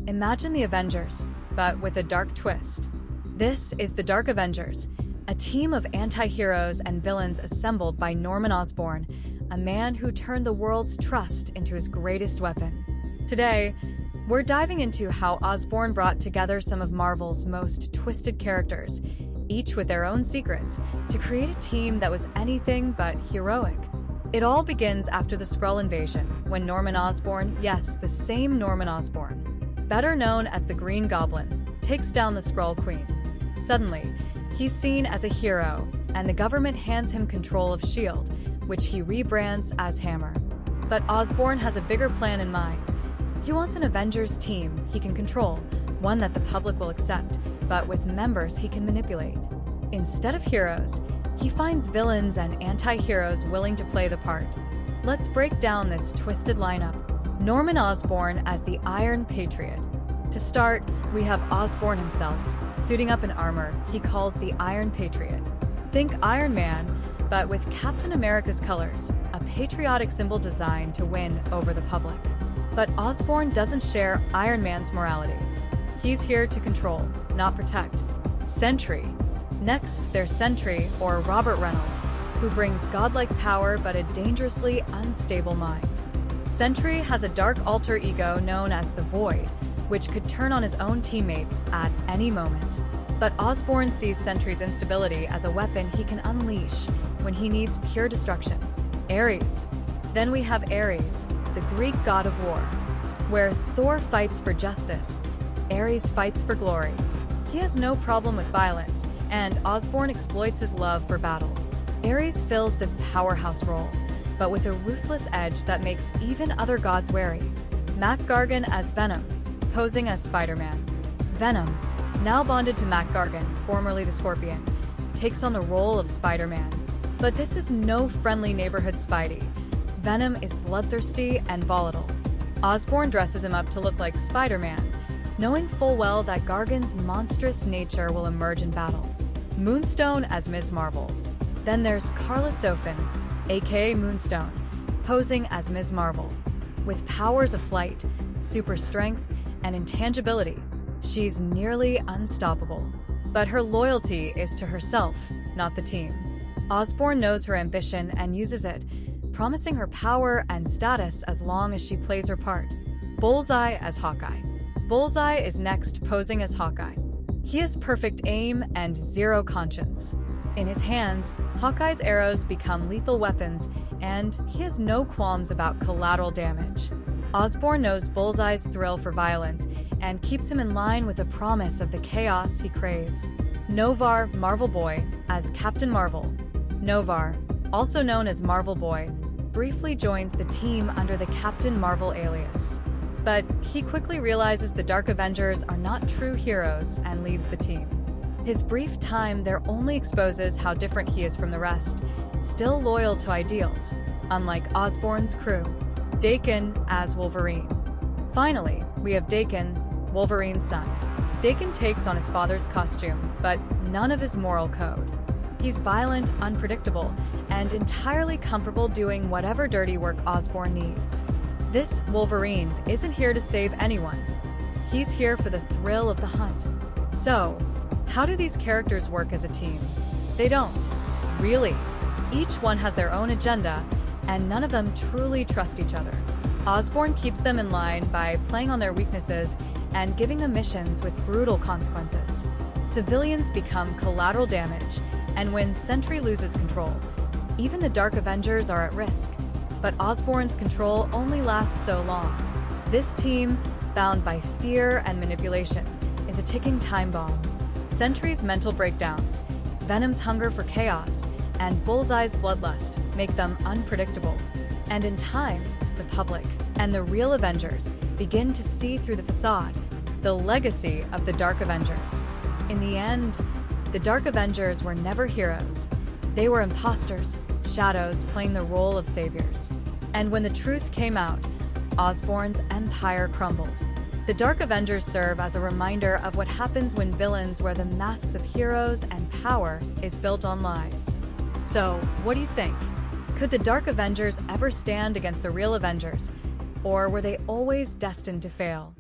Imagine the Avengers, but with a dark twist. This is the Dark Avengers, a team of anti-heroes and villains assembled by Norman Osborn, a man who turned the world's trust into his greatest weapon. Today, we're diving into how Osborn brought together some of Marvel's most twisted characters, each with their own secrets, to create a team that was anything but heroic. It all begins after the Skrull invasion, when Norman Osborn, yes, the same Norman Osborn, better known as the Green Goblin, takes down the Skrull Queen. Suddenly, he's seen as a hero, and the government hands him control of S.H.I.E.L.D., which he rebrands as Hammer. But Osborn has a bigger plan in mind. He wants an Avengers team he can control, one that the public will accept, but with members he can manipulate. Instead of heroes, he finds villains and anti-heroes willing to play the part. Let's break down this twisted lineup. Norman Osborn as the Iron Patriot. To start, we have Osborn himself, suiting up in armor he calls the Iron Patriot. Think Iron Man, but with Captain America's colors, a patriotic symbol designed to win over the public. But Osborn doesn't share Iron Man's morality. He's here to control, not protect. Sentry. Next, there's Sentry, or Robert Reynolds, who brings godlike power but a dangerously unstable mind. Sentry has a dark alter ego known as the Void, which could turn on his own teammates at any moment. But Osborn sees Sentry's instability as a weapon he can unleash when he needs pure destruction. Ares. Then we have Ares, the Greek god of war. Where Thor fights for justice, Ares fights for glory. He has no problem with violence, and Osborn exploits his love for battle. Ares fills the powerhouse role, but with a ruthless edge that makes even other gods wary. Mac Gargan as Venom, posing as Spider-Man. Venom, now bonded to Mac Gargan, formerly the Scorpion, takes on the role of Spider-Man. But this is no friendly neighborhood Spidey. Venom is bloodthirsty and volatile. Osborn dresses him up to look like Spider-Man, knowing full well that Gargan's monstrous nature will emerge in battle. Moonstone as Ms. Marvel. Then there's Karla Sofin, aka Moonstone, posing as Ms. Marvel. With powers of flight, super strength, and intangibility, she's nearly unstoppable. But her loyalty is to herself, not the team. Osborn knows her ambition and uses it, promising her power and status as long as she plays her part. Bullseye as Hawkeye. Bullseye is next, posing as Hawkeye. He has perfect aim and zero conscience. In his hands, Hawkeye's arrows become lethal weapons, and he has no qualms about collateral damage. Osborn knows Bullseye's thrill for violence and keeps him in line with the promise of the chaos he craves. Novar Marvel Boy as Captain Marvel. Novar, also known as Marvel Boy, briefly joins the team under the Captain Marvel alias. But he quickly realizes the Dark Avengers are not true heroes and leaves the team. His brief time there only exposes how different he is from the rest, still loyal to ideals, unlike Osborn's crew. Daken as Wolverine. Finally, we have Daken, Wolverine's son. Daken takes on his father's costume, but none of his moral code. He's violent, unpredictable, and entirely comfortable doing whatever dirty work Osborn needs. This Wolverine isn't here to save anyone. He's here for the thrill of the hunt. So, how do these characters work as a team? They don't. Really. Each one has their own agenda, and none of them truly trust each other. Osborn keeps them in line by playing on their weaknesses and giving them missions with brutal consequences. Civilians become collateral damage, and when Sentry loses control, even the Dark Avengers are at risk. But Osborn's control only lasts so long. This team, bound by fear and manipulation, is a ticking time bomb. Sentry's mental breakdowns, Venom's hunger for chaos, and Bullseye's bloodlust make them unpredictable. And in time, the public and the real Avengers begin to see through the facade, the legacy of the Dark Avengers. In the end, the Dark Avengers were never heroes. They were imposters, shadows playing the role of saviors. And when the truth came out, Osborn's empire crumbled. The Dark Avengers serve as a reminder of what happens when villains wear the masks of heroes and power is built on lies. So, what do you think? Could the Dark Avengers ever stand against the real Avengers? Or were they always destined to fail?